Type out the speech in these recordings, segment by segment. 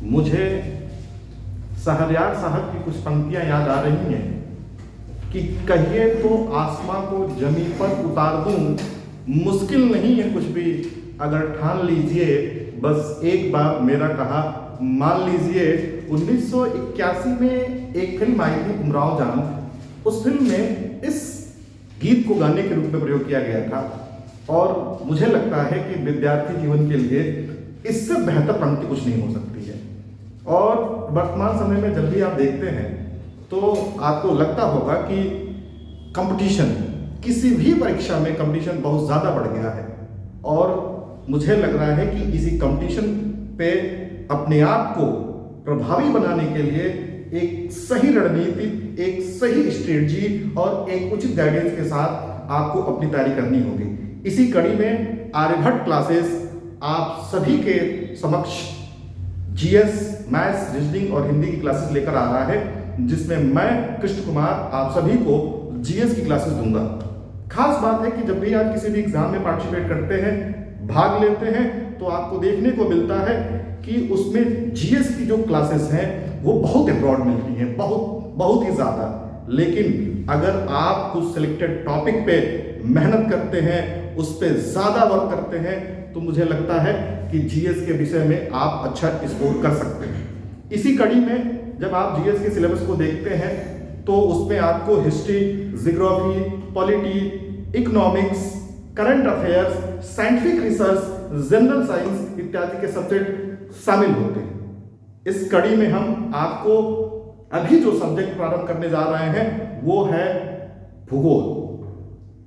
मुझे शहरयार साहब की कुछ पंक्तियां याद आ रही हैं कि कहिए तो आसमां को जमीन पर उतार दूं, मुश्किल नहीं है कुछ भी अगर ठान लीजिए, बस एक बार मेरा कहा मान लीजिए। 1981 में एक फिल्म आई थी उमराव जान। उस फिल्म में इस गीत को गाने के रूप में प्रयोग किया गया था और मुझे लगता है कि विद्यार्थी जीवन के लिए इससे बेहतर पंक्ति कुछ नहीं हो सकती है। और वर्तमान समय में जब भी आप देखते हैं तो आपको लगता होगा कि कंपटीशन, किसी भी परीक्षा में कंपटीशन बहुत ज़्यादा बढ़ गया है और मुझे लग रहा है कि इसी कंपटीशन पे अपने आप को प्रभावी बनाने के लिए एक सही रणनीति, एक सही स्ट्रेटजी और एक उचित गाइडेंस के साथ आपको अपनी तैयारी करनी होगी। इसी कड़ी में आर्यभट्ट क्लासेस आप सभी के समक्ष जीएस, मैथ्स, रीजनिंग और हिंदी की क्लासेस लेकर आ रहा है, जिसमें मैं कृष्ण कुमार आप सभी को जीएस की क्लासेस दूंगा। खास बात है कि जब भी आप किसी भी एग्जाम में पार्टिसिपेट करते हैं, भाग लेते हैं, तो आपको देखने को मिलता है कि उसमें जीएस की जो क्लासेस हैं वो बहुत ब्रॉड मिलती हैं, बहुत ही ज़्यादा। लेकिन अगर आप कुछ सिलेक्टेड टॉपिक पे मेहनत करते हैं, उस पर ज़्यादा वर्क करते हैं, तो मुझे लगता है कि जीएस के विषय में आप अच्छा स्कोर कर सकते हैं। इसी कड़ी में जब आप जीएस के सिलेबस को देखते हैं तो उसमें आपको history, geography, polity, economics, current affairs, scientific research, general science इत्यादि के सब्जेक्ट शामिल होते हैं। इस कड़ी में हम आपको अभी जो सब्जेक्ट प्रारंभ करने जा रहे हैं वो है भूगोल।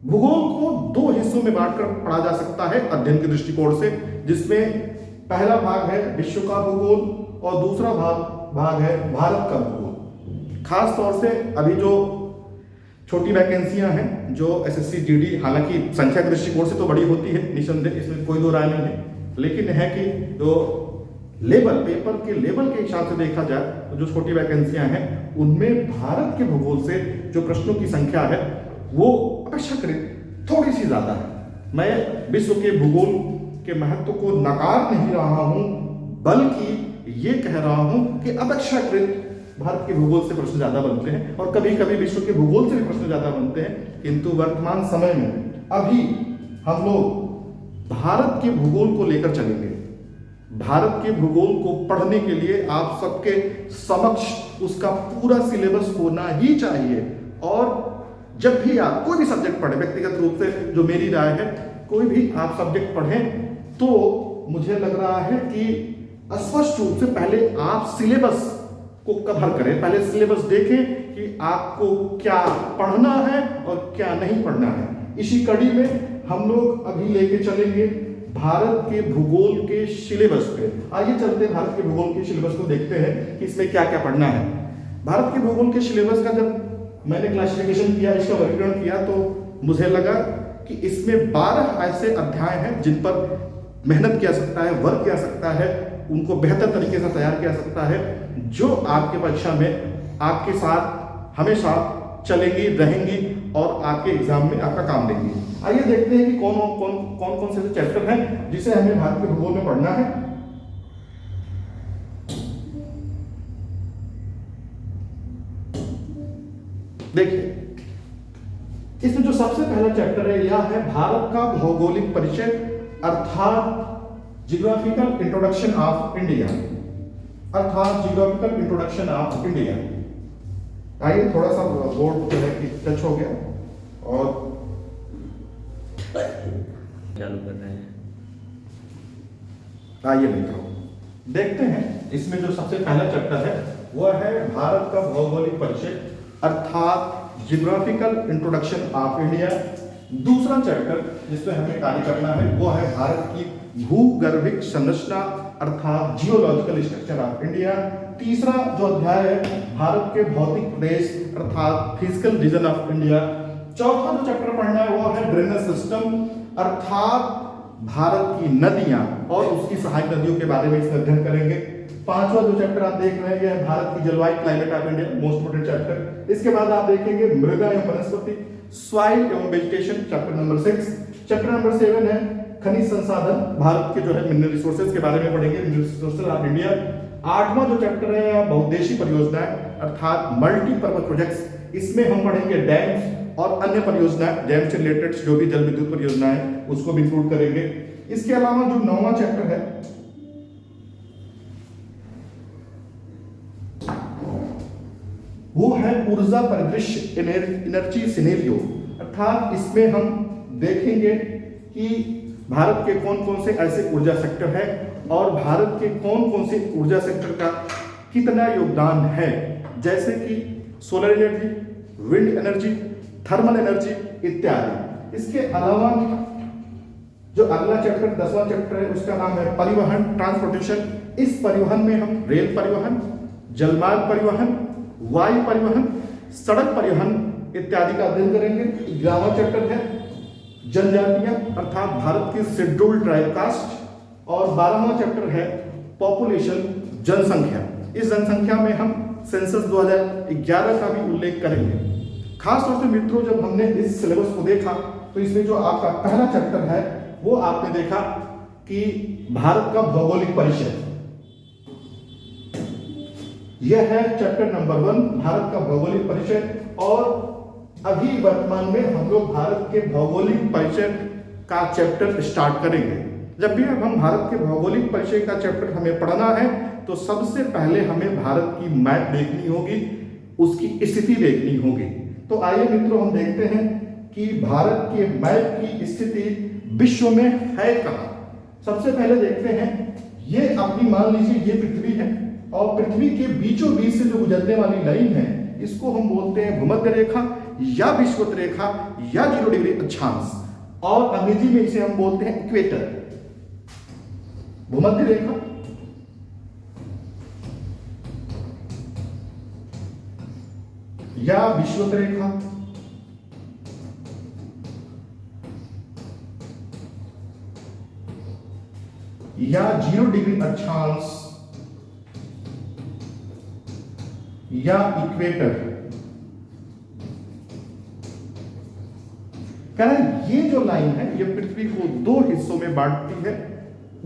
भूगोल को दो हिस्सों में बांटकर पढ़ा जा सकता है अध्ययन के दृष्टिकोण से, जिसमें पहला भाग है विश्व का भूगोल और दूसरा भाग है भारत का भूगोल। खास तौर से अभी जो छोटी वैकेंसियां हैं जो एसएससी जीडी, हालांकि संख्या के दृष्टिकोण से तो बड़ी होती है निसंदेह, इसमें कोई दो राय नहीं है, लेकिन है कि जो लेवल, पेपर के लेवल के हिसाब से देखा जाए तो जो छोटी वैकेंसियां हैं उनमें भारत के भूगोल से जो प्रश्नों की संख्या है वो अपेक्षाकृत थोड़ी सी ज्यादा है। मैं विश्व के भूगोल के महत्व को नकार नहीं रहा हूं, बल्कि ये कह रहा हूं कि अपेक्षाकृत भारत के भूगोल से प्रश्न ज्यादा बनते हैं और कभी कभी विश्व के भूगोल से भी प्रश्न ज्यादा बनते हैं। किंतु वर्तमान समय में अभी हम लोग भारत के भूगोल को लेकर चलेंगे। भारत के भूगोल को पढ़ने के लिए आप सबके समक्ष उसका पूरा सिलेबस होना ही चाहिए। और जब भी आप कोई भी सब्जेक्ट पढ़ें, व्यक्तिगत रूप से जो मेरी राय है, कोई भी आप सब्जेक्ट पढ़ें तो मुझे लग रहा है कि स्पष्ट रूप से पहले आप सिलेबस को कवर करें, पहले सिलेबस देखें कि आपको क्या पढ़ना है और क्या नहीं पढ़ना है। इसी कड़ी में हम लोग अभी लेके चलेंगे भारत के भूगोल के सिलेबस पे। आइए चलते हैं भारत के भूगोल के सिलेबस को देखते हैं कि इसमें क्या क्या पढ़ना है। भारत के भूगोल के सिलेबस का जब मैंने क्लासिफिकेशन किया, इसका वर्गीकरण किया, तो मुझे लगा कि इसमें 12 ऐसे अध्याय हैं जिन पर मेहनत किया सकता है, वर्क किया सकता है, उनको बेहतर तरीके से तैयार किया सकता है, जो आपके परीक्षा में आपके साथ हमेशा चलेंगी, रहेंगी और आपके एग्जाम में आपका काम देंगी। आइए देखते हैं कि कौन कौन से चैप्टर हैं जिसे हमें भारत के भूगोल में पढ़ना है। देखिए, इसमें जो सबसे पहला चैप्टर है यह है भारत का भौगोलिक परिचय, अर्थात जियोग्राफिकल इंट्रोडक्शन ऑफ इंडिया, अर्थात जियोग्राफिकल इंट्रोडक्शन ऑफ इंडिया। आइए थोड़ा सा बोर्ड जो है कि टच हो गया और चालू कर रहे हैं। आइए मित्रों देखते हैं इसमें जो सबसे पहला चैप्टर है वह है भारत का भौगोलिक परिचय, अर्थात जियोग्राफिकल इंट्रोडक्शन ऑफ इंडिया। दूसरा चैप्टर जिसमें हमें कार्य करना है वो है भारत की भूगर्भिक संरचना, अर्थात जियोलॉजिकल स्ट्रक्चर ऑफ इंडिया। तीसरा जो अध्याय है भारत के भौतिक प्रदेश, अर्थात फिजिकल रीजन ऑफ इंडिया। चौथा जो चैप्टर पढ़ना है वो है ड्रेनेज सिस्टम, अर्थात भारत की नदियां और उसकी सहायक नदियों के बारे में इसमें अध्ययन करेंगे। पांचवा जो चैप्टर आप देख रहे हैं यह है भारत की जलवायु, climate of India, most important chapter. इसके बाद आप देखेंगे मृदा एवं वनस्पति, सॉइल एवं vegetation, chapter number 6। Chapter number 7 है खनिज संसाधन, भारत के जो है मिनरल रिसोर्सेज के बारे में पढ़ेंगे, मिनरल रिसोर्सेज ऑफ इंडिया। 8वां जो चैप्टर है बहुउद्देशीय परियोजनाएं अर्थात मल्टीपर्पज प्रोजेक्ट्स, इसमें हम पढ़ेंगे डैम्स और अन्य परियोजनाएं, डैम से रिलेटेड जो भी जल विद्युत परियोजनाएं है उसको भी इंक्लूड करेंगे। इसके अलावा जो 9वां चैप्टर है वो है ऊर्जा परिदृश्य, एनर्जी सिनेरियो, अर्थात इसमें हम देखेंगे कि भारत के कौन कौन से ऐसे ऊर्जा सेक्टर है और भारत के कौन कौन से ऊर्जा सेक्टर का कितना योगदान है, जैसे कि solar energy, wind energy, thermal energy इत्यादि। इसके अलावा जो अगला चैप्टर 10वां चैप्टर है उसका नाम है परिवहन, ट्रांसपोर्टेशन। इस परिवहन में हम रेल परिवहन, जलमार्ग परिवहन, वायु परिवहन, सड़क परिवहन इत्यादि का अध्ययन करेंगे। 11वां चैप्टर है जनजातियां अर्थात भारत की शेड्यूल्ड ट्राइब कास्ट, और 12वां चैप्टर है पॉपुलेशन, जनसंख्या। इस जनसंख्या में हम सेंसस 2011 का भी उल्लेख करेंगे। खास तौर से मित्रों जब हमने इस सिलेबस को देखा तो इसमें जो आपका पहला चैप्टर है वो आपने देखा कि भारत का भौगोलिक परिचय, यह है चैप्टर नंबर 1 भारत का भौगोलिक परिचय। और अभी वर्तमान में हम लोग भारत के भौगोलिक परिचय का चैप्टर स्टार्ट करेंगे। जब भी अब हम भारत के भौगोलिक परिचय का चैप्टर हमें पढ़ना है तो सबसे पहले हमें भारत की मैप देखनी होगी, उसकी स्थिति देखनी होगी। तो आइए मित्रों हम देखते हैं कि भारत के मैप की स्थिति विश्व में है कहां। सबसे पहले देखते हैं, ये अपनी मान लीजिए ये पृथ्वी है और पृथ्वी के बीचों बीच से जो गुजरने वाली लाइन है इसको हम बोलते हैं भूमध्य रेखा या विषुवत रेखा या 0 डिग्री अक्षांश, और अंग्रेजी में इसे हम बोलते हैं इक्वेटर। भूमध्य रेखा या विषुवत रेखा या 0 डिग्री अक्षांश या इक्वेटर। कहना ये जो लाइन है ये पृथ्वी को 2 हिस्सों में बांटती है।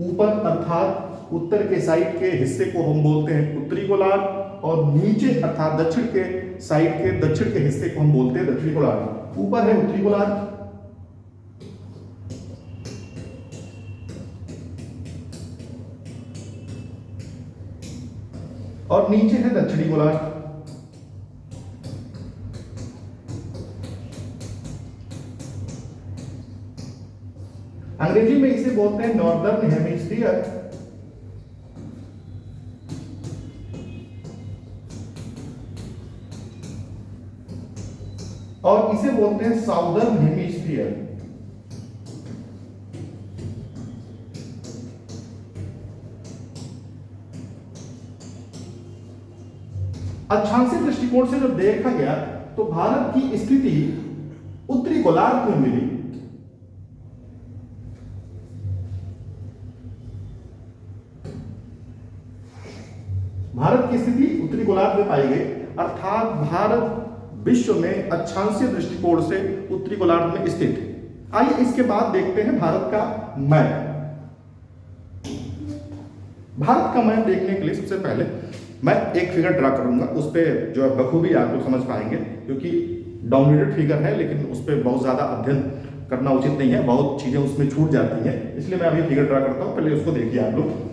ऊपर अर्थात उत्तर के साइड के हिस्से को हम बोलते हैं उत्तरी गोलार्ध, और नीचे अर्थात दक्षिण के साइड के दक्षिण के हिस्से को हम बोलते हैं दक्षिणी गोलार्ध। ऊपर है उत्तरी गोलार्ध और नीचे है दक्षिणी गोलार्ध। अंग्रेजी में इसे बोलते हैं नॉर्दर्न हेमिस्फीयर, और इसे बोलते हैं साउदर्न हेमिस्फीयर। अक्षांशीय दृष्टिकोण से जब देखा गया तो भारत की स्थिति उत्तरी गोलार्ध में मिली। भारत की स्थिति उत्तरी गोलार्ध में पाई गई, अर्थात भारत विश्व में अक्षांशीय दृष्टिकोण से उत्तरी गोलार्ध में स्थित है। आइए इसके बाद देखते हैं भारत का मैप। भारत का मैप देखने के लिए सबसे पहले मैं एक फिगर ड्रा करूंगा, उस पर जो है बखूबी आप लोग समझ पाएंगे, क्योंकि डाउनलोडेड फिगर है लेकिन उस पर बहुत ज़्यादा अध्ययन करना उचित नहीं है, बहुत चीज़ें उसमें छूट जाती हैं, इसलिए मैं अभी फिगर ड्रा करता हूँ, पहले उसको देखिए आप लोग।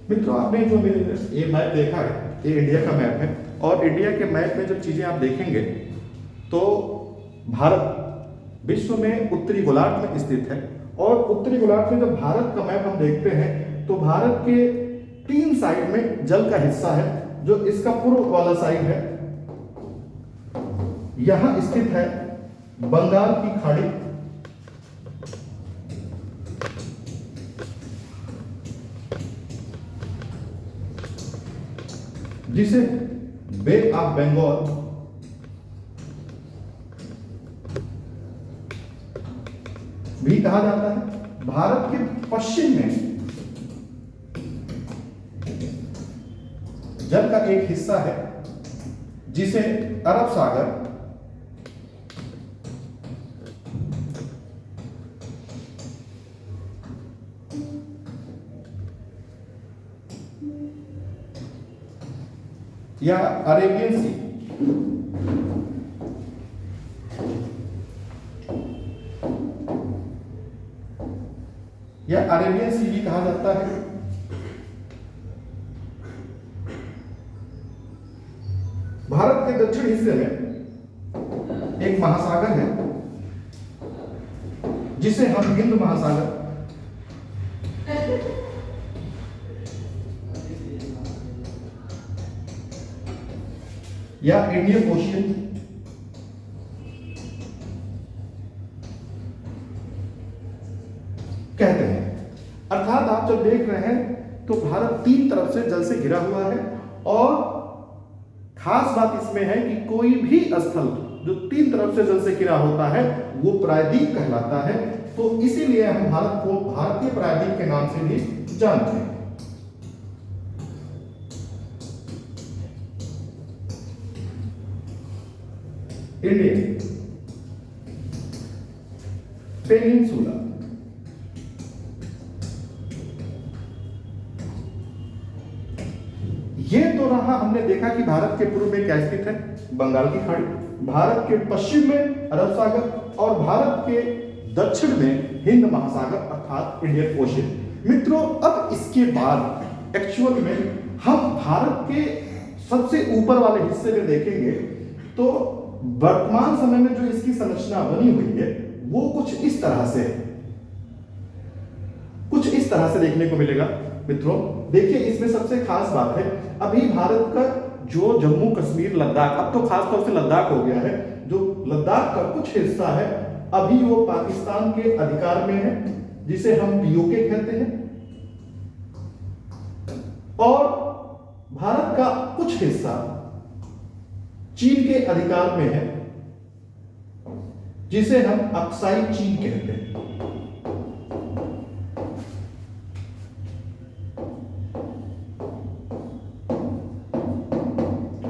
मित्रों आपने जो ये मैप देखा है ये इंडिया का मैप है, और इंडिया के मैप में जब चीजें आप देखेंगे तो भारत विश्व में उत्तरी गोलार्ध में स्थित है, और उत्तरी गोलार्ध में जब भारत का मैप हम देखते हैं तो भारत के 3 साइड में जल का हिस्सा है, जो इसका पूर्व वाला साइड है, यहां स्थित है बंगाल की खाड़ी, जिसे बे ऑफ बंगाल भी कहा जाता है। भारत के पश्चिम में जल का एक हिस्सा है जिसे अरब सागर या अरेबियन सी भी कहा जाता है। भारत के दक्षिण हिस्से में एक महासागर है जिसे हम हिंद महासागर या इंडियन ओशियन कहते हैं। अर्थात आप जब देख रहे हैं तो भारत तीन तरफ से जल से घिरा हुआ है, और खास बात इसमें है कि कोई भी स्थल जो तीन तरफ से जल से घिरा होता है वो प्रायद्वीप कहलाता है। तो इसीलिए हम भारत को भारतीय प्रायद्वीप के नाम से भी जानते हैं। इंडियन पेनिनसुला ये तो रहा, हमने देखा कि भारत के पूर्व में क्या स्थित है, बंगाल की खाड़ी, भारत के पश्चिम में अरब सागर, और भारत के दक्षिण में हिंद महासागर अर्थात इंडियन ओशियन। मित्रों, अब इसके बाद एक्चुअल में हम भारत के सबसे ऊपर वाले हिस्से में देखेंगे तो वर्तमान समय में जो इसकी संरचना बनी हुई है वो कुछ इस तरह से देखने को मिलेगा। मित्रों देखिए, इसमें सबसे खास बात है, अभी भारत का जो जम्मू कश्मीर लद्दाख, अब तो खास तौर से लद्दाख हो गया है, जो लद्दाख का कुछ हिस्सा है अभी वो पाकिस्तान के अधिकार में है, जिसे हम पीओके कहते हैं, और भारत का कुछ हिस्सा चीन के अधिकार में है, जिसे हम अक्साई चीन कहते हैं।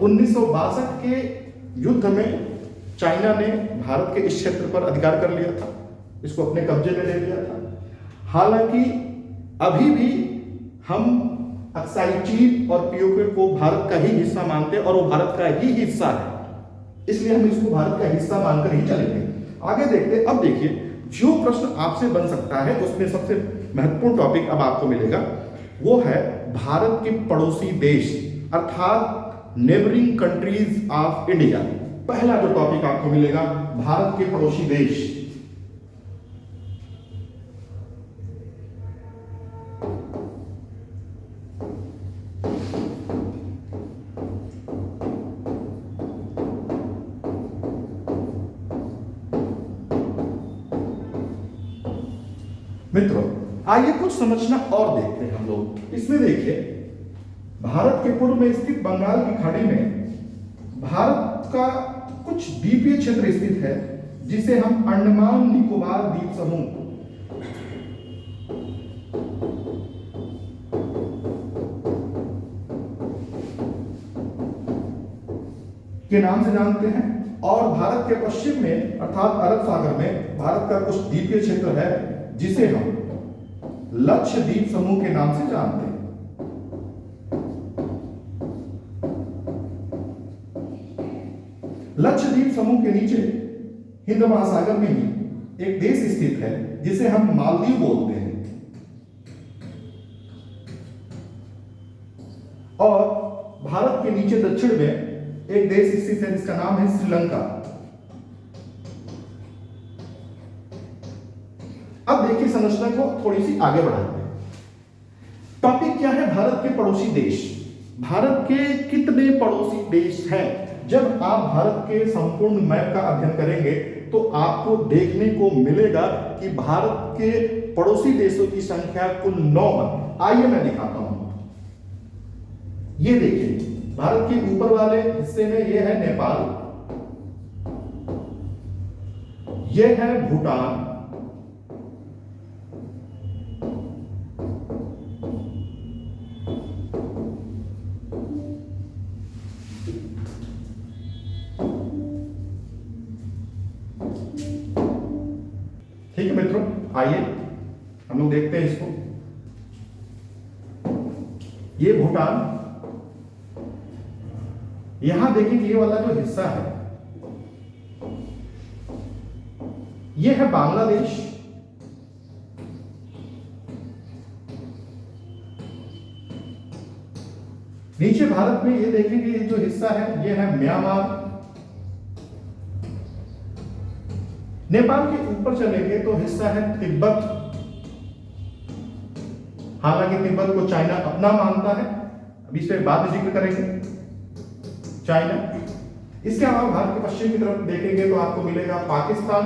1962 के युद्ध में चाइना ने भारत के इस क्षेत्र पर अधिकार कर लिया था, इसको अपने कब्जे में ले लिया था। हालांकि अभी भी हम अक्साई चीन और पीओके को भारत का ही हिस्सा मानते हैं, और वो भारत का ही हिस्सा है, इसलिए हम इसको भारत का हिस्सा मानकर ही चलेंगे। आगे देखते। अब देखिए, जो प्रश्न आपसे बन सकता है उसमें सबसे महत्वपूर्ण टॉपिक अब आपको मिलेगा, वो है भारत के पड़ोसी देश अर्थात नेबरिंग कंट्रीज ऑफ इंडिया। पहला जो टॉपिक आपको मिलेगा, भारत के पड़ोसी देश। मित्रों आइए कुछ समझना और देखते हैं हम लोग। इसमें देखिए, भारत के पूर्व में स्थित बंगाल की खाड़ी में भारत का कुछ द्वीपीय क्षेत्र स्थित है, जिसे हम अंडमान निकोबार द्वीप समूह के नाम से जानते हैं। और भारत के पश्चिम में अर्थात अरब सागर में भारत का कुछ द्वीपीय क्षेत्र है, जिसे हम लक्षद्वीप समूह के नाम से जानते हैं। लक्षद्वीप समूह के नीचे हिंद महासागर में ही एक देश स्थित है, जिसे हम मालदीव बोलते हैं, और भारत के नीचे दक्षिण में एक देश स्थित है जिसका नाम है श्रीलंका। अब देखिए, संरचना को थोड़ी सी आगे बढ़ाते हैं। टॉपिक क्या है? भारत के पड़ोसी देश। भारत के कितने पड़ोसी देश हैं? जब आप भारत के संपूर्ण मैप का अध्ययन करेंगे तो आपको देखने को मिलेगा कि भारत के पड़ोसी देशों की संख्या कुल 9 है। आइए मैं दिखाता हूं। ये देखिए, भारत के ऊपर वाले हिस्से में ये है नेपाल, ये है भूटान, ठीक है मित्रों, आइए हम लोग देखते हैं इसको। ये भूटान, यहां देखिए ये वाला जो हिस्सा है ये है बांग्लादेश, नीचे भारत में ये देखेंगे ये जो हिस्सा है ये है म्यांमार। नेपाल के ऊपर चलेंगे तो हिस्सा है तिब्बत, हालांकि तिब्बत को चाइना अपना मानता है, अभी इस पर बाद में जिक्र करेंगे चाइना। इसके अलावा भारत के पश्चिम की तरफ देखेंगे तो आपको मिलेगा पाकिस्तान,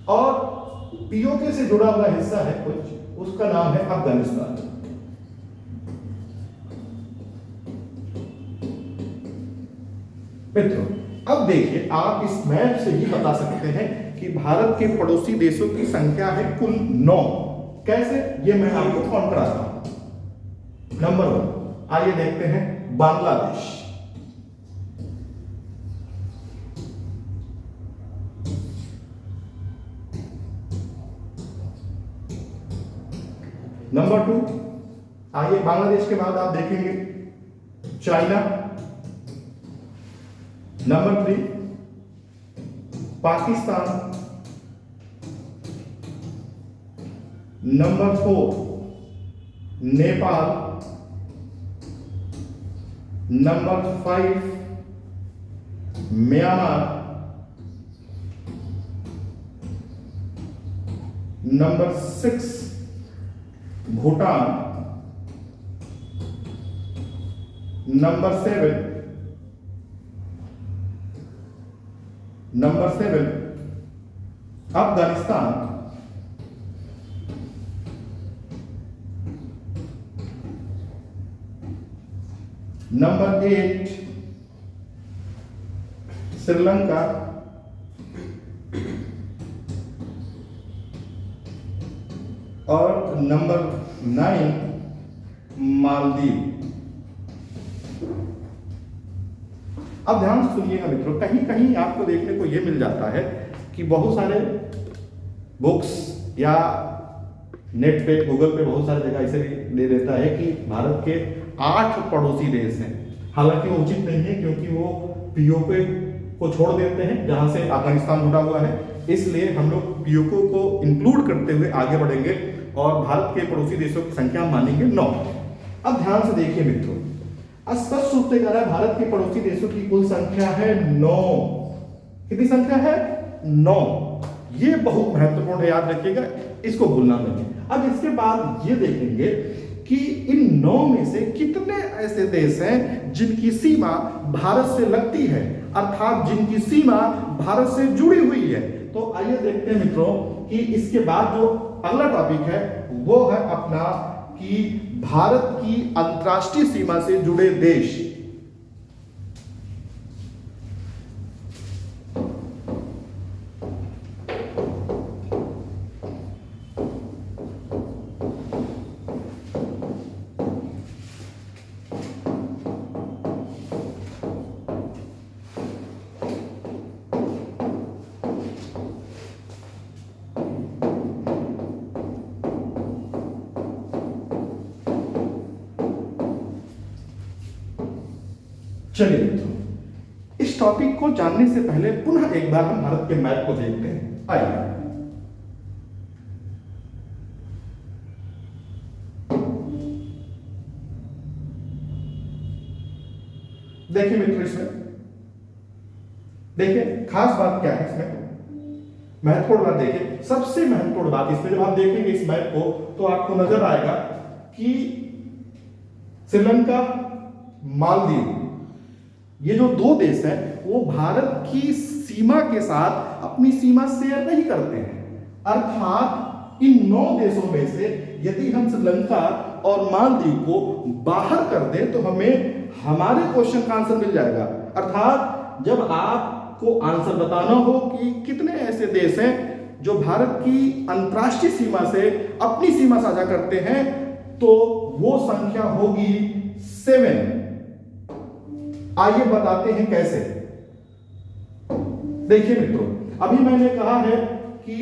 और पीओके से जुड़ा हुआ हिस्सा है कुछ, उसका नाम है अफगानिस्तान। मित्रों, अब देखिए, आप इस मैप से ही बता सकते हैं कि भारत के पड़ोसी देशों की संख्या है कुल 9। कैसे, ये मैं आपको कौन कराता हूं। नंबर 1, आइए देखते हैं बांग्लादेश। नंबर 2, आइए बांग्लादेश के बाद आप देखेंगे China. Number 3, Pakistan. Number 4, Nepal. Number 5, Myanmar. Number 6, Bhutan. Number 7, Afghanistan. Number 8, Sri Lanka. और नंबर 9, मालदीव। अब ध्यान से सुनिएगा मित्रों, कहीं कहीं आपको देखने को यह मिल जाता है कि बहुत सारे बुक्स या नेट पे, गूगल पे बहुत सारी जगह ऐसे दे देता है कि भारत के 8 पड़ोसी देश हैं। हालांकि वो उचित नहीं है, क्योंकि वो पीओके को छोड़ देते हैं जहां से अफगानिस्तान जुड़ा हुआ है। इसलिए हम लोग पीओके को इंक्लूड करते हुए आगे बढ़ेंगे और भारत के पड़ोसी देशों की संख्या मानेंगे 9। अब ध्यान से देखिए मित्रों, स्पष्ट रूप से कह रहा है भारत के पड़ोसी देशों की कुल संख्या है 9। कितनी संख्या है? 9। ये बहुत महत्वपूर्ण है, याद रखिएगा, इसको भूलना नहीं। अब इसके बाद ये देखेंगे कि इन 9 में से कितने ऐसे देश हैं जिनकी सीमा भारत से लगती है, अर्थात जिनकी सीमा भारत से जुड़ी हुई है। तो आइए देखते हैं मित्रों कि इसके बाद जो अगला टॉपिक है वो है अपना कि भारत की अंतर्राष्ट्रीय सीमा से जुड़े देश। चलिए मित्रों, इस टॉपिक को जानने से पहले पुनः एक बार हम भारत के मैप को देखते हैं। आइए, देखिए मित्रों, इसमें देखिए खास बात क्या है, इसमें महत्वपूर्ण बात देखिए। सबसे महत्वपूर्ण बात इसमें जब आप देखेंगे इस मैप को तो आपको नजर आएगा कि श्रीलंका, मालदीव, ये जो दो देश हैं वो भारत की सीमा के साथ अपनी सीमा शेयर नहीं करते हैं। अर्थात इन 9 देशों में से यदि हम श्रीलंका और मालदीव को बाहर कर दें तो हमें हमारे क्वेश्चन का आंसर मिल जाएगा। अर्थात जब आपको आंसर बताना हो कि कितने ऐसे देश हैं जो भारत की अंतर्राष्ट्रीय सीमा से अपनी सीमा साझा करते हैं, तो वो संख्या होगी 7। आइए बताते हैं कैसे। देखिए मित्रों, अभी मैंने कहा है कि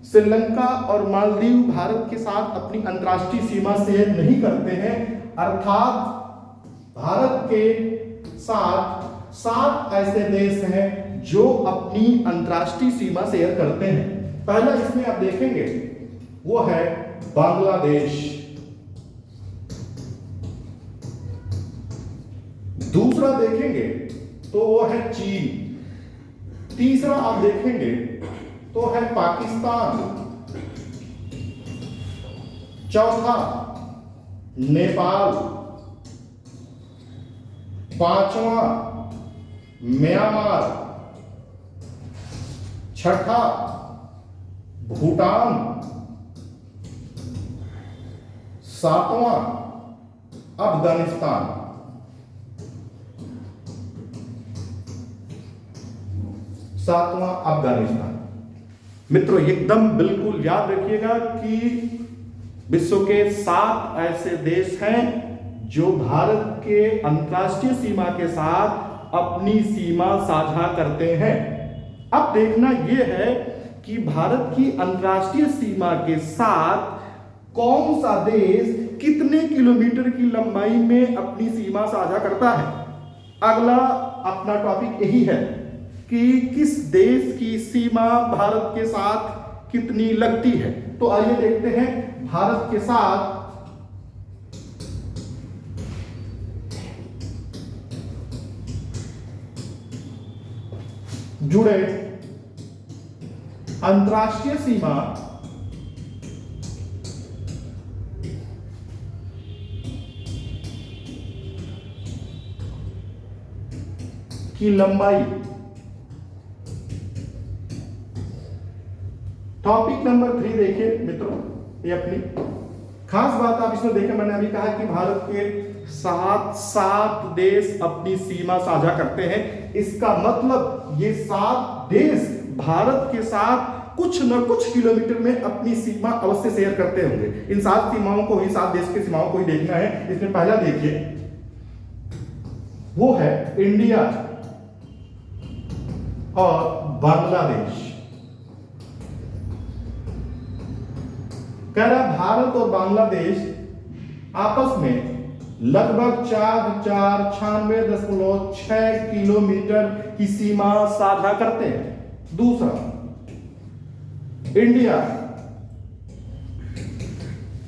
श्रीलंका और मालदीव भारत के साथ अपनी अंतर्राष्ट्रीय सीमा शेयर नहीं करते हैं। अर्थात भारत के साथ 7 ऐसे देश हैं जो अपनी अंतर्राष्ट्रीय सीमा शेयर करते हैं। पहला इसमें आप देखेंगे वो है बांग्लादेश, दूसरा देखेंगे तो वो है चीन, तीसरा आप देखेंगे तो है पाकिस्तान, चौथा नेपाल, पांचवा म्यांमार, छठा भूटान, सातवां अफगानिस्तान। मित्रों एकदम बिल्कुल याद रखिएगा कि विश्व के 7 ऐसे देश हैं जो भारत के अंतर्राष्ट्रीय सीमा के साथ अपनी सीमा साझा करते हैं। अब देखना यह है कि भारत की अंतर्राष्ट्रीय सीमा के साथ कौन सा देश कितने किलोमीटर की लंबाई में अपनी सीमा साझा करता है। अगला अपना टॉपिक यही है कि किस देश की सीमा भारत के साथ कितनी लगती है। तो आइए देखते हैं भारत के साथ जुड़े अंतर्राष्ट्रीय सीमा की लंबाई। टॉपिक नंबर 3 देखिए मित्रों, ये अपनी खास बात आप इसमें देखें, मैंने अभी कहा कि भारत के 7 देश अपनी सीमा साझा करते हैं। इसका मतलब ये 7 देश भारत के साथ कुछ न कुछ किलोमीटर में अपनी सीमा अवश्य शेयर करते होंगे। इन 7 सीमाओं को ही, 7 देश की सीमाओं को ही देखना है। इसमें पहला देखिए वो है इंडिया और बांग्लादेश। कह रहा भारत और बांग्लादेश आपस में लगभग 4096.6 किलोमीटर की सीमा साझा करते हैं। दूसरा, इंडिया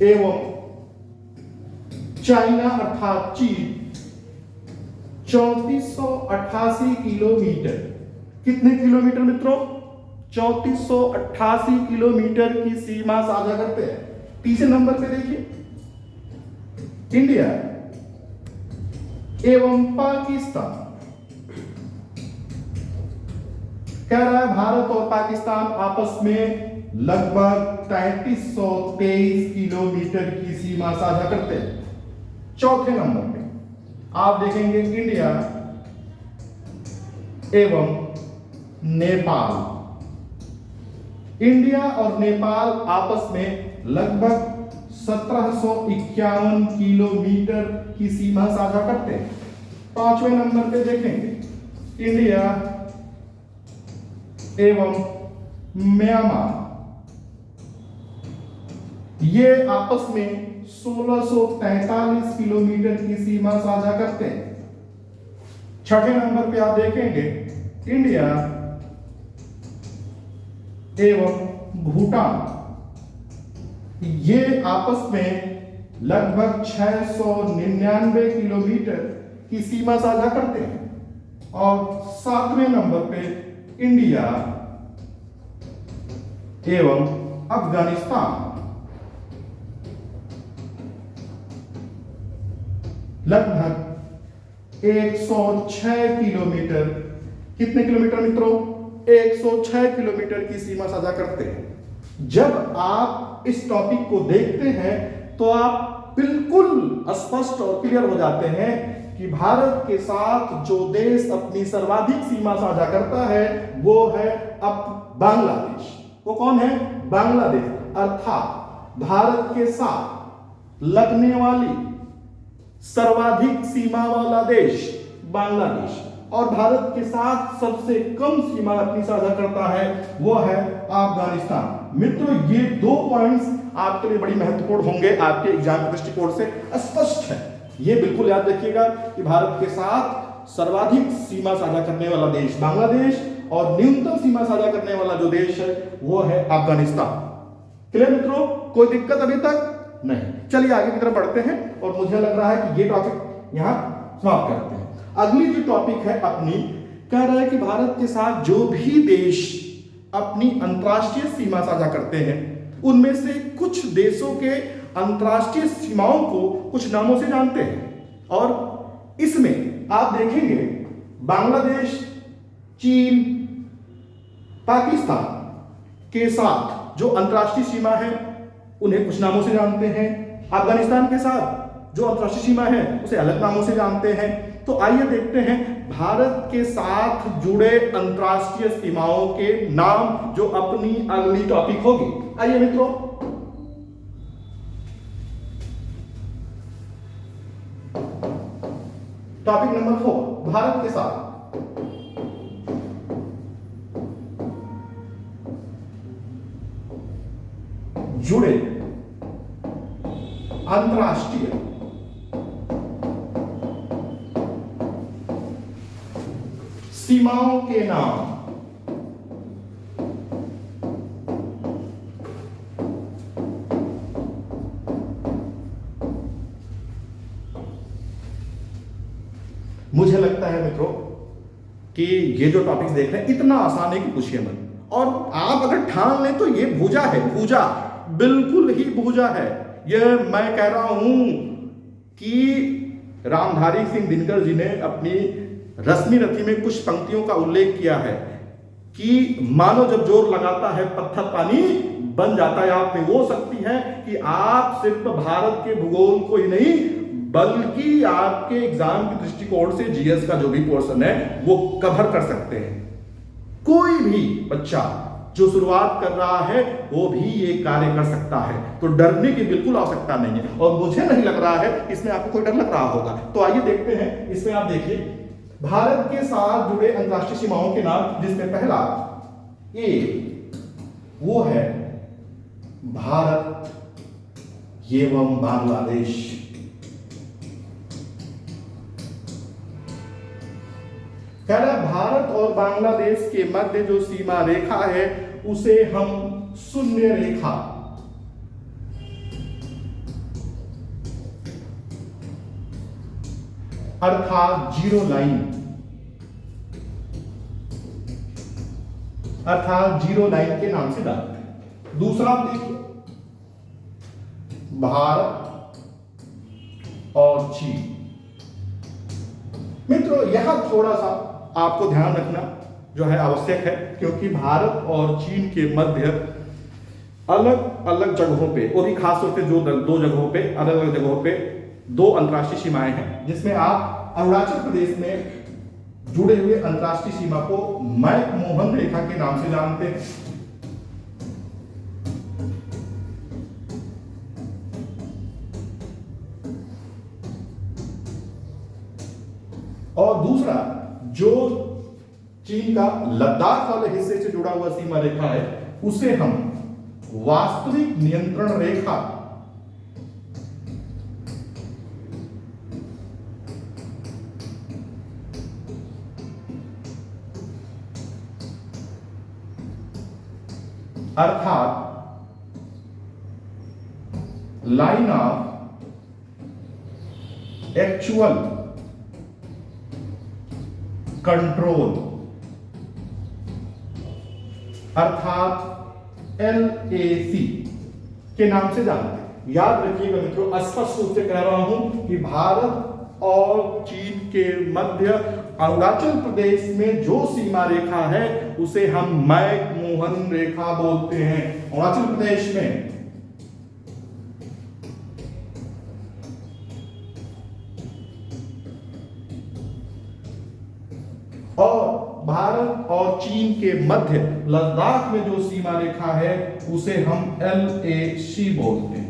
एवं चाइना अर्थात चीन 3488 किलोमीटर। कितने किलोमीटर मित्रों? 3488 किलोमीटर की सीमा साझा करते हैं। तीसरे नंबर पे देखिए इंडिया एवं पाकिस्तान। कह रहा है भारत और पाकिस्तान आपस में लगभग 3323 किलोमीटर की सीमा साझा करते हैं। चौथे नंबर पे आप देखेंगे इंडिया एवं नेपाल। इंडिया और नेपाल आपस में लगभग 1751 किलोमीटर की सीमा साझा करते हैं। पांचवें नंबर पे देखेंगे इंडिया एवं म्यांमार। ये आपस में 1643 किलोमीटर की सीमा साझा करते हैं। छठे नंबर पे आप देखेंगे इंडिया एवं भूटान। ये आपस में लगभग 699 किलोमीटर की सीमा साझा करते हैं। और सातवें नंबर पे इंडिया एवं अफगानिस्तान। लगभग 106 किलोमीटर, कितने किलोमीटर मित्रों? 106 किलोमीटर की सीमा साझा करते हैं। जब आप इस टॉपिक को देखते हैं तो आप बिल्कुल स्पष्ट और क्लियर हो जाते हैं कि भारत के साथ जो देश अपनी सर्वाधिक सीमा साझा करता है वो है अब बांग्लादेश। वो कौन है? बांग्लादेश। अर्थात भारत के साथ लगने वाली सर्वाधिक सीमा वाला देश बांग्लादेश, और भारत के साथ सबसे कम सीमा अपनी साझा करता है वो है अफगानिस्तान। मित्रों, ये दो पॉइंट्स आपके लिए बड़ी महत्वपूर्ण होंगे, आपके एग्जाम के दृष्टिकोण से स्पष्ट है। ये बिल्कुल याद रखिएगा कि भारत के साथ सर्वाधिक सीमा साझा करने वाला देश बांग्लादेश और न्यूनतम सीमा साझा करने वाला जो देश है वो है अफगानिस्तान। क्लियर मित्रों? कोई दिक्कत अभी तक नहीं। चलिए आगे की तरफ बढ़ते हैं और मुझे लग रहा है कि ये टॉपिक यहां समाप्त करते हैं। अगली जो टॉपिक है अपनी, कह रहा है कि भारत के साथ जो भी देश अपनी अंतरराष्ट्रीय सीमा साझा करते हैं उनमें से कुछ देशों के अंतरराष्ट्रीय सीमाओं को कुछ नामों से जानते हैं। और इसमें आप देखेंगे बांग्लादेश, चीन, पाकिस्तान के साथ जो अंतरराष्ट्रीय सीमा है उन्हें कुछ नामों से जानते हैं। अफगानिस्तान के साथ जो अंतरराष्ट्रीय सीमा है उसे अलग नामों से जानते हैं। तो आइए देखते हैं भारत के साथ जुड़े अंतरराष्ट्रीय सीमाओं के नाम, जो अपनी अगली टॉपिक होगी। आइए मित्रों, टॉपिक नंबर 4, भारत के साथ जुड़े अंतरराष्ट्रीय सीमाओं के नाम। मुझे लगता है मित्रों कि ये जो टॉपिक्स देख रहे हैं इतना आसान है कि पूछिए मत। और आप अगर ठान लें तो ये भूजा है, भूजा, बिल्कुल ही भूजा है। यह मैं कह रहा हूं कि रामधारी सिंह दिनकर जी ने अपनी रश्मि रथी में कुछ पंक्तियों का उल्लेख किया है कि मानो जब जोर लगाता है पत्थर पानी बन जाता है। आप में वो शक्ति है कि आप सिर्फ भारत के भूगोल को ही नहीं बल्कि आपके एग्जाम के दृष्टिकोण से जीएस का जो भी पोर्शन है वो कवर कर सकते हैं। कोई भी बच्चा जो शुरुआत कर रहा है वो भी ये कार्य कर सकता है, तो डरने की बिल्कुल आवश्यकता नहीं है। और मुझे नहीं लग रहा है इसमें आपको कोई डर लग रहा होगा। तो आइए देखते हैं, इसमें आप देखिए भारत के साथ जुड़े अंतरराष्ट्रीय सीमाओं के नाम, जिसमें पहला ए वो है भारत एवं बांग्लादेश। कह रहा है भारत और बांग्लादेश के मध्य जो सीमा रेखा है उसे हम शून्य रेखा अर्थात जीरो लाइन, अर्थात जीरो लाइन के नाम से जानते हैं। दूसरा आप देखिए भारत और चीन। मित्रों यहां थोड़ा सा आपको ध्यान रखना जो है आवश्यक है, क्योंकि भारत और चीन के मध्य अलग अलग जगहों पे, वो भी खास तौर से जो दो जगहों पे, अलग अलग जगहों पे दो अंतरराष्ट्रीय सीमाएं हैं, जिसमें आप अरुणाचल प्रदेश में जुड़े हुए अंतरराष्ट्रीय सीमा को मैकमोहन रेखा के नाम से जानते हैं। और दूसरा जो चीन का लद्दाख वाले हिस्से से जुड़ा हुआ सीमा रेखा है उसे हम वास्तविक नियंत्रण रेखा अर्थात लाइन ऑफ एक्चुअल कंट्रोल अर्थात LAC के नाम से जानते हैं। याद रखिएगा मित्रों, स्पष्ट रूप से कह रहा हूं कि भारत और चीन के मध्य अरुणाचल प्रदेश में जो सीमा रेखा है उसे हम मैकमोहन रेखा बोलते हैं। अरुणाचल प्रदेश में और भारत और चीन के मध्य लद्दाख में जो सीमा रेखा है उसे हम LAC बोलते हैं।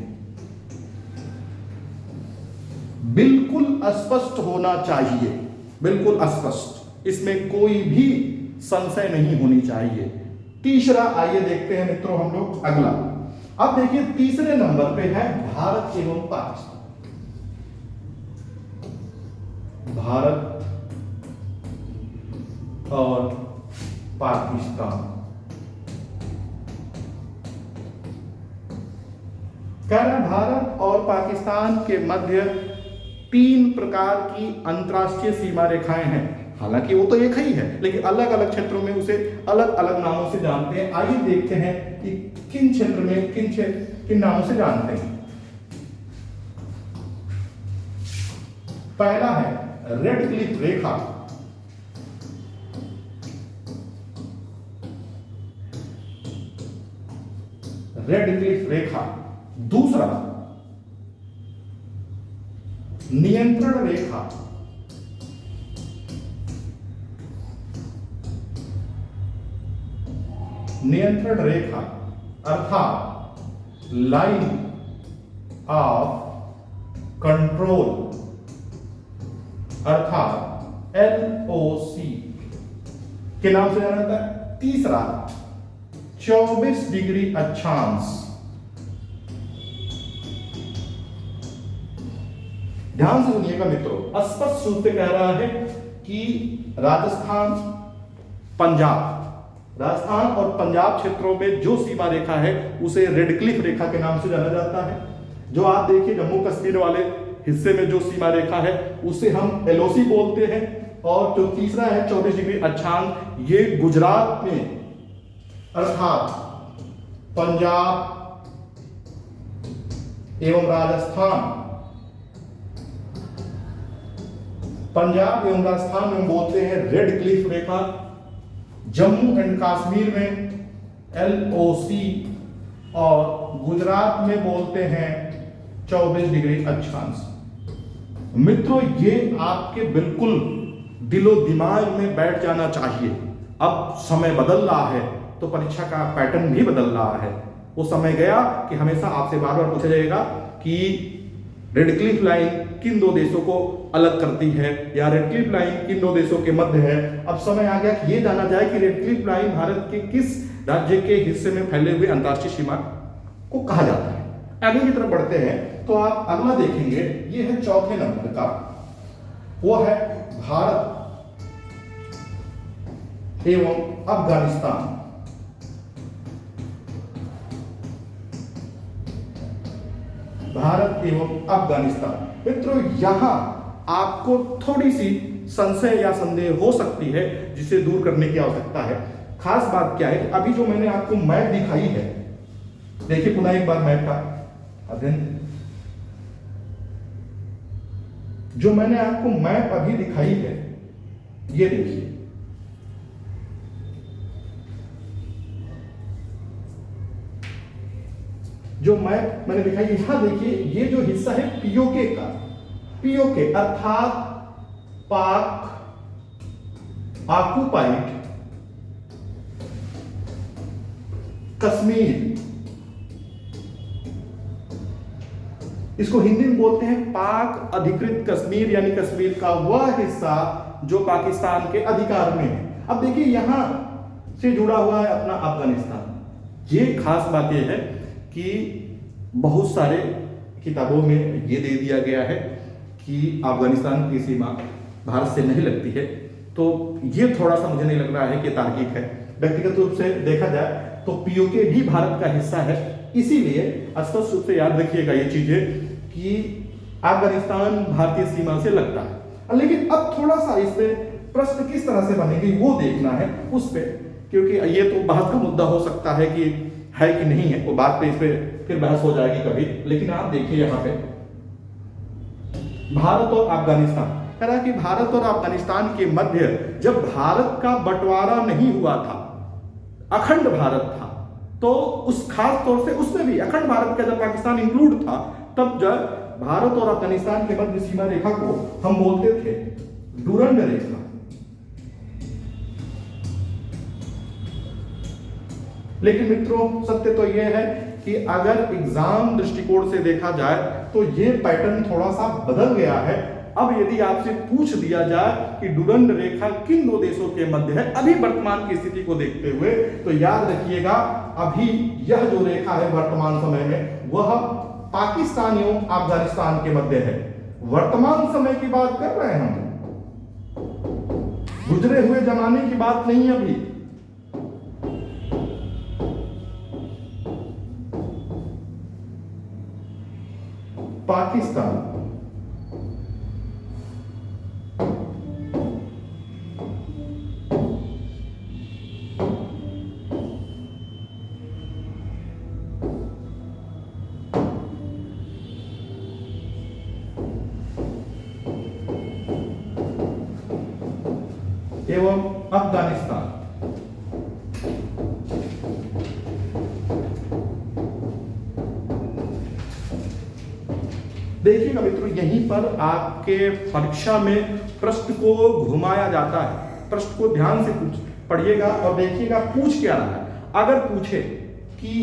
बिल्कुल स्पष्ट होना चाहिए, बिल्कुल स्पष्ट, इसमें कोई भी संशय नहीं होनी चाहिए। तीसरा आइए देखते हैं मित्रों हम लोग अगला। अब देखिए तीसरे नंबर पे है भारत एवं पाकिस्तान। भारत और पाकिस्तान। कह रहे हैं भारत और पाकिस्तान के मध्य 3 प्रकार की अंतरराष्ट्रीय सीमा रेखाएं हैं। हालांकि वो तो एक ही है, लेकिन अलग अलग क्षेत्रों में उसे अलग अलग नामों से जानते हैं। आइए देखते हैं कि किन क्षेत्र में किन नामों से जानते हैं। पहला है रेड क्लिफ रेखा। रेड क्लिफ रेखा। दूसरा नियंत्रण रेखा। नियंत्रण रेखा अर्थात लाइन ऑफ कंट्रोल अर्थात LOC के नाम से जाना जाता है। तीसरा 24 डिग्री अक्षांश। ध्यान से सुनिएगा मित्रों, स्पष्ट रूप से कह रहा है कि राजस्थान और पंजाब क्षेत्रों में जो सीमा रेखा है उसे रेड क्लिफ रेखा के नाम से जाना जाता है। जो आप देखिए जम्मू कश्मीर वाले हिस्से में जो सीमा रेखा है उसे हम LOC बोलते हैं। और जो तीसरा है 24 डिग्री अक्षांश, ये गुजरात में अर्थात पंजाब एवं राजस्थान में बोलते हैं red Cliff Rekha. Jammu and Kashmir में LOC और गुजरात में बोलते हैं 24 डिग्री अक्षांश। मित्रों ये आपके बिल्कुल दिलो दिमाग में बैठ जाना चाहिए। अब समय बदल रहा है तो परीक्षा का पैटर्न भी बदल रहा है। वो समय गया कि हमेशा आपसे बार बार पूछा जाएगा कि रेड क्लिफ लाइन किन 2 देशों को अलग करती है या रेड क्लिफ लाइन किन 2 देशों के मध्य है। अब समय आ गया कि ये जाना जाए कि रेड क्लिफ लाइन भारत के किस राज्य के हिस्से में फैले हुए अंतरराष्ट्रीय सीमा को कहा जाता है। आगे की तरफ बढ़ते हैं तो आप अगला देखेंगे, ये है चौथे नंबर का, वो है भारत एवं अफगानिस्तान। भारत एवं अफगानिस्तान। मित्रों यहां आपको थोड़ी सी संशय या संदेह हो सकती है जिसे दूर करने की आवश्यकता है। खास बात क्या है कि अभी जो मैंने आपको मैप दिखाई है, देखिए पुनः एक बार मैप का अध्ययन, जो मैंने आपको मैप अभी दिखाई है ये देखिए, जो मैप मैंने दिखाई यहां देखिए, ये जो हिस्सा है POK का, POK अर्थात पाक ऑक्युपाइड कश्मीर, इसको हिंदी में बोलते हैं पाक अधिकृत कश्मीर, यानी कश्मीर का वह हिस्सा जो पाकिस्तान के अधिकार में है। अब देखिए यहां से जुड़ा हुआ है अपना अफगानिस्तान। ये खास बात यह है कि बहुत सारे किताबों में ये दे दिया गया है कि अफगानिस्तान की सीमा भारत से नहीं लगती है, तो ये थोड़ा सा मुझे नहीं लग रहा है कि तार्किक है। व्यक्तिगत रूप से देखा जाए तो POK भी भारत का हिस्सा है, इसीलिए स्पष्ट रूप से याद रखिएगा ये चीजें कि अफगानिस्तान भारतीय सीमा से लगता है। लेकिन अब थोड़ा सा इस पे प्रश्न किस तरह से बनेगी वो देखना है उस पे, क्योंकि ये तो बहस का मुद्दा हो सकता है कि है कि नहीं है, वो बात पे इस पे फिर बहस हो जाएगी कभी। लेकिन आप देखिए यहाँ पे भारत और अफगानिस्तान, कह रहा है कि भारत और अफगानिस्तान के मध्य जब भारत का बंटवारा नहीं हुआ था, अखंड भारत था, तो उस खास तौर से उसमें भी अखंड भारत का जब पाकिस्तान इंक्लूड था, तब जब भारत और अफगानिस्तान के मध्य सीमा रेखा को हम बोलते थे डुरंड रेखा। लेकिन मित्रों सत्य तो यह है कि अगर एग्जाम दृष्टिकोण से देखा जाए तो यह पैटर्न थोड़ा सा बदल गया है। अब यदि आपसे पूछ दिया जाए कि डुरंड रेखा किन दो देशों के मध्य है अभी वर्तमान की स्थिति को देखते हुए, तो याद रखिएगा अभी यह जो रेखा है वर्तमान समय में वह पाकिस्तान एवं अफगानिस्तान के मध्य है। वर्तमान समय की बात कर रहे हैं हम, गुजरे हुए जमाने की बात नहीं अभी। पाकिस्तान एवं अफगानिस्तान। देखिएगा मित्रों, यहीं पर आपके परीक्षा में प्रश्न को घुमाया जाता है। प्रश्न को ध्यान से पढ़िएगा और देखिएगा पूछ क्या रहा है। अगर पूछे कि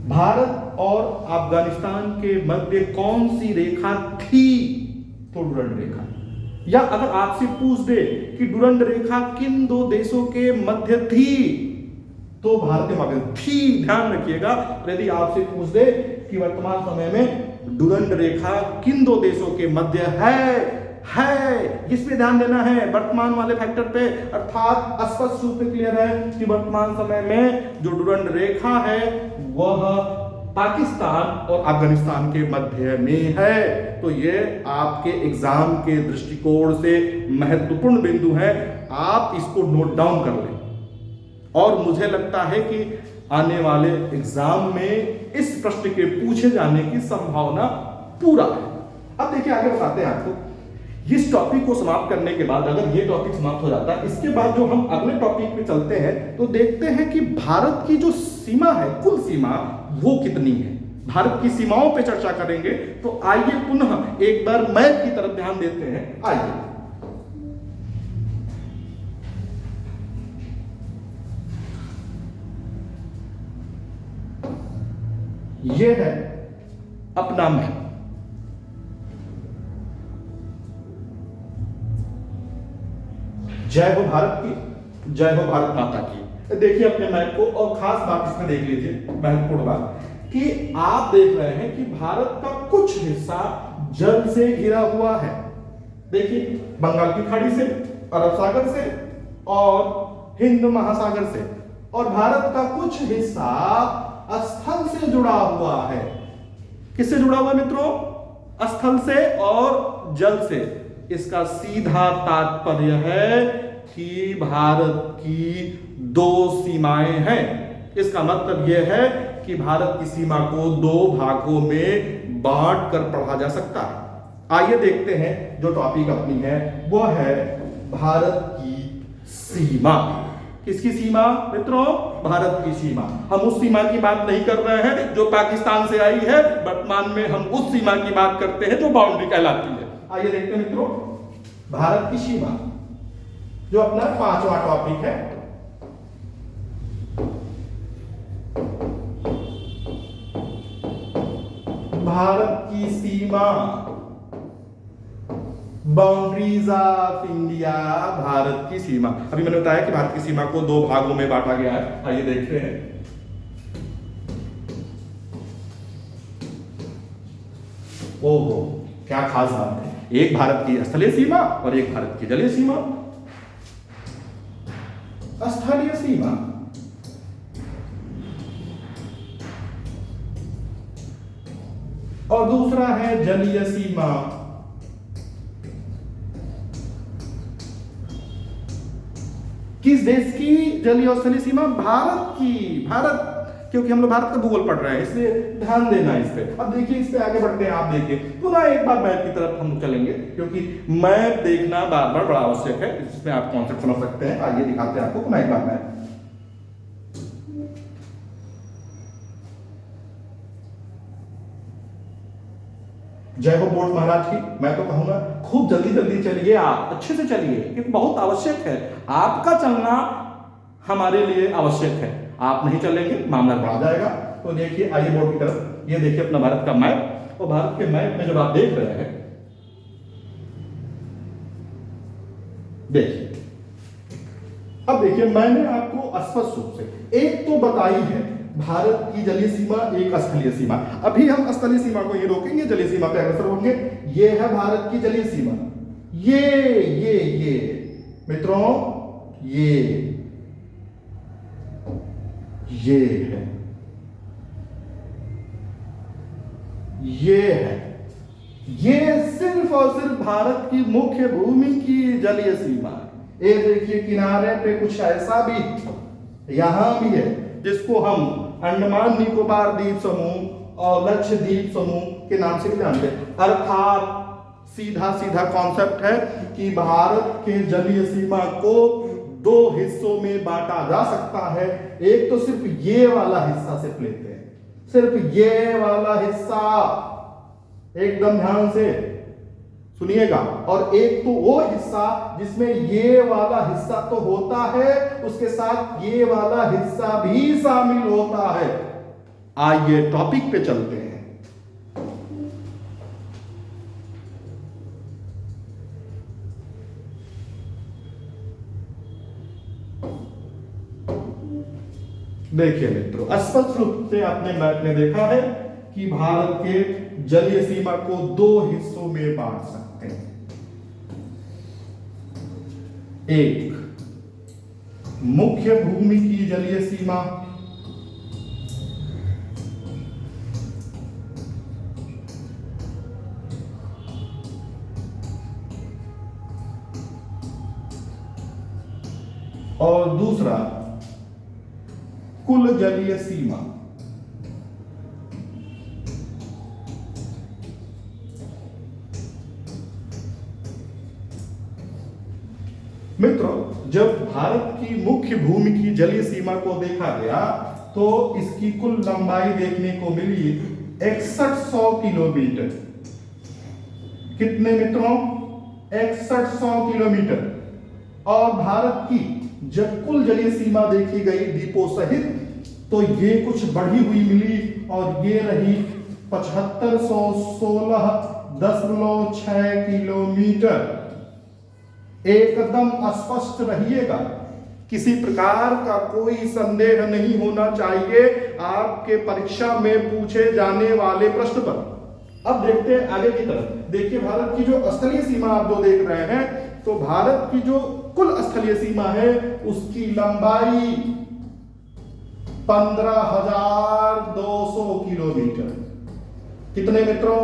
भारत और अफगानिस्तान के मध्य कौन सी रेखा थी, तो डुरंड रेखा। या अगर आपसे पूछ दे कि डुरंड रेखा किन दो देशों के मध्य थी, तो भारतीय पाकिस्तान थी, ध्यान रखिएगा। यदि आपसे पूछ दे कि वर्तमान समय में डुरंड रेखा किन दो देशों के मध्य है, इस पे ध्यान देना है, वर्तमान वाले फैक्टर पे। अर्थात स्पष्ट रूप से क्लियर है कि वर्तमान समय में जो डुरंड रेखा है वह पाकिस्तान और अफगानिस्तान के मध्य में है। तो ये आपके एग्जाम के दृष्टिकोण से महत्वपूर्ण बिंदु है, आप इसको नोट डाउन कर लें। और मुझे लगता है कि आने वाले एग्जाम में इस प्रश्न के पूछे जाने की संभावना पूरा है। अब देखिए आगे बताते हैं आपको। इस टॉपिक को समाप्त करने के बाद, अगर ये टॉपिक समाप्त हो जाता है, इसके बाद जो हम अगले टॉपिक पे चलते हैं तो देखते हैं कि भारत की जो सीमा है, कुल सीमा वो कितनी है। भारत की सीमाओं पे चर्चा करेंगे। तो आइए पुनः एक बार मैप की तरफ ध्यान देते हैं। आइए ये है अपना मैप। जय हो भारत की, जय हो भारत माता की। देखिए अपने मैप को, और खास बात इसमें देख लीजिए, महत्वपूर्ण बात कि आप देख रहे हैं कि भारत का कुछ हिस्सा जल से घिरा हुआ है। देखिए बंगाल की खाड़ी से, अरब सागर से और हिंद महासागर से, और भारत का कुछ हिस्सा स्थल से जुड़ा हुआ है। किससे जुड़ा हुआ है मित्रों? स्थल से और जल से। इसका सीधा तात्पर्य है कि भारत की दो सीमाएं हैं। इसका मतलब यह है कि भारत की सीमा को दो भागों में बांट कर पढ़ा जा सकता है। आइए देखते हैं जो टॉपिक अपनी है वह है भारत की सीमा। किसकी सीमा मित्रों? भारत की सीमा। हम उस सीमा की बात नहीं कर रहे हैं जो पाकिस्तान से आई है, वर्तमान में हम उस सीमा की बात करते हैं जो बाउंड्री कहलाती है। आइए देखते हैं मित्रों भारत की सीमा, जो अपना 5वां टॉपिक है। भारत की सीमा, बाउंड्रीज ऑफ इंडिया, भारत की सीमा। अभी मैंने बताया कि भारत की सीमा को दो भागों में बांटा गया है। आइए देखते हैं। ओहो क्या खास बात है, एक भारत की स्थलीय सीमा और एक भारत की जलीय सीमा। स्थलीय सीमा और दूसरा है जलीय सीमा। किस देश की जलीय और स्थलीय सीमा? भारत की। भारत क्योंकि हम लोग भारत का भूगोल पढ़ रहे हैं, इसलिए ध्यान देना इस पे। अब देखिए इस पे आगे बढ़ते हैं, आप देखिए पुनः एक बार मैप की तरफ हम चलेंगे, क्योंकि मैप देखना बार बार बड़ा आवश्यक है, इसमें आप कॉन्सेप्ट समझ सकते हैं। आइए दिखाते हैं आपको पुनः एक बार मैप। जय हो बोर्ड महाराज की। मैं तो कहूंगा खूब जल्दी जल्दी चलिए, आप अच्छे से चलिए, क्योंकि बहुत आवश्यक है, आपका चलना हमारे लिए आवश्यक है। आप नहीं चलेंगे मामला बढ़ जाएगा। तो देखिए आइए बोर्ड की तरफ, ये देखिए अपना भारत का मैप, और भारत के मैप में जब आप देख रहे हैं, देखिए अब देखिए मैंने आपको स्पष्ट रूप से एक तो बताई है भारत की जलीय सीमा, एक स्थलीय सीमा। अभी हम स्थलीय सीमा को ये रोकेंगे, जलीय सीमा पे अग्रसर होंगे। ये है भारत की जलीय सीमा, ये मित्रों, ये है, ये सिर्फ और सिर्फ भारत की मुख्य भूमि की जलीय सीमा। ये देखिए किनारे पे कुछ ऐसा भी यहां भी है जिसको हम अंडमान निकोबार द्वीप समूह और लक्षद्वीप समूह के नाम से भी जानते हैं। अर्थात सीधा सीधा कॉन्सेप्ट है कि भारत के जलीय सीमा को दो हिस्सों में बांटा जा सकता है। एक तो सिर्फ ये वाला हिस्सा सिर्फ लेते हैं, सिर्फ ये वाला हिस्सा, एकदम ध्यान से सुनिएगा, और एक तो वो हिस्सा जिसमें ये वाला हिस्सा तो होता है, उसके साथ ये वाला हिस्सा भी शामिल होता है। आइए टॉपिक पे चलते हैं। देखिए मित्रों, स्पष्ट रूप से आपने मैप में देखा है कि भारत के जलीय सीमा को दो हिस्सों में बांट सकते हैं। एक मुख्य भूमि की जलीय सीमा, और दूसरा कुल जलीय सीमा। मित्रों, जब भारत की मुख्य भूमि की जलीय सीमा को देखा गया तो इसकी कुल लंबाई देखने को मिली 6100 किलोमीटर। कितने मित्रों? 6100 किलोमीटर। और भारत की जब कुल जलीय सीमा देखी गई द्वीपों सहित तो ये कुछ बढ़ी हुई मिली, और ये रही 7516.6 किलोमीटर। एकदम स्पष्ट रहिएगा, किसी प्रकार का कोई संदेह नहीं होना चाहिए आपके परीक्षा में पूछे जाने वाले प्रश्न पर। अब देखते हैं आगे की तरफ। देखिए भारत की जो स्थलीय सीमा आप जो देख रहे हैं, तो भारत की जो कुल स्थलीय सीमा है उसकी लंबाई 15,200 किलोमीटर। कितने मित्रों?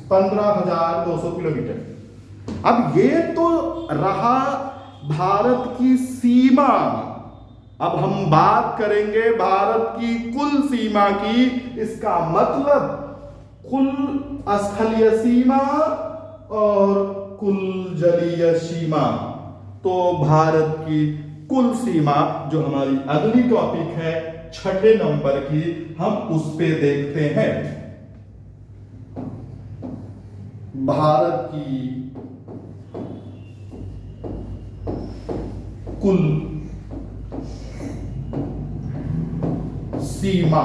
15,200 किलोमीटर। अब ये तो रहा भारत की सीमा। अब हम बात करेंगे भारत की कुल सीमा की। इसका मतलब कुल स्थलीय सीमा और कुल जलीय सीमा। तो भारत की कुल सीमा जो हमारी अगली टॉपिक है 6ठे नंबर की, हम उस पे देखते हैं। भारत की कुल सीमा,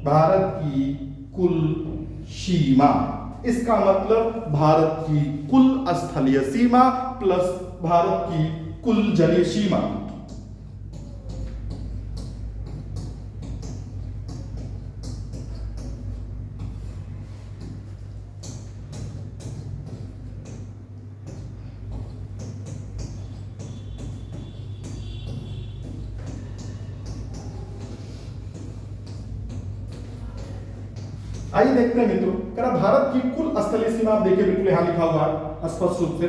भारत की कुल सीमा, इसका मतलब भारत की कुल स्थलीय सीमा प्लस भारत की कुल जलीय सीमा। आइए देखते हैं मित्रों, कह रहा भारत की कुल स्थलीय सीमा, आप देखिए बिल्कुल यहां लिखा हुआ है स्पष्ट रूप से।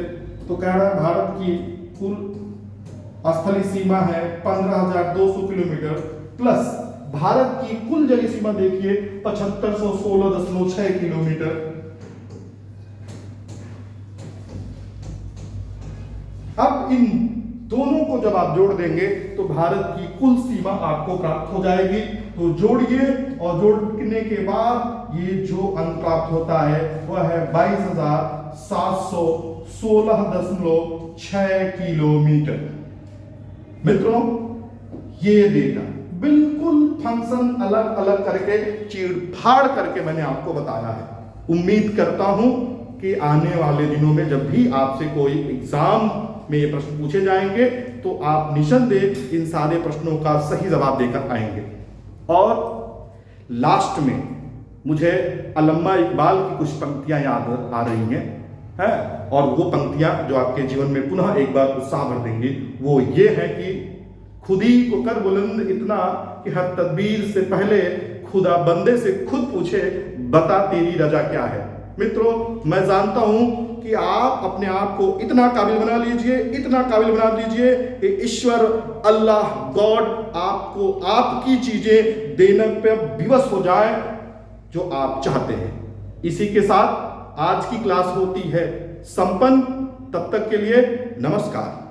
तो कह रहा है भारत की कुल स्थलीय सीमा है 15,200 किलोमीटर, प्लस भारत की कुल जलीय सीमा देखिए 7516.6 किलोमीटर। अब इन दोनों को जब आप जोड़ देंगे तो भारत की कुल सीमा आपको प्राप्त हो जाएगी। तो जोड़िए और जोड़ने के बाद ये जो अंक प्राप्त होता है वह है 22,716.6 किलोमीटर। मित्रों, ये डेटा बिल्कुल फंक्शन अलग अलग करके चीड़ फाड़ करके मैंने आपको बताया है। उम्मीद करता हूं कि आने वाले दिनों में जब भी आपसे कोई एग्जाम में ये प्रश्न पूछे जाएंगे तो आप निसंदेह इन सारे प्रश्नों का सही जवाब देकर आएंगे। और लास्ट में मुझे अल्लामा इकबाल की कुछ पंक्तियां याद आ रही हैं और वो पंक्तियां जो आपके जीवन में पुनः एक बार उत्साह भर देंगी। वो ये है कि खुदी को कर बुलंद इतना कि हर तदबीर से पहले खुदा बंदे से खुद पूछे बता तेरी रजा क्या है। मित्रों, मैं जानता हूं कि आप अपने आप को इतना काबिल बना लीजिए, इतना काबिल बना लीजिए कि ईश्वर अल्लाह गॉड आपको आपकी चीजें देने पे विवश हो जाए जो आप चाहते हैं। इसी के साथ आज की क्लास होती है संपन्न। तब तक के लिए नमस्कार।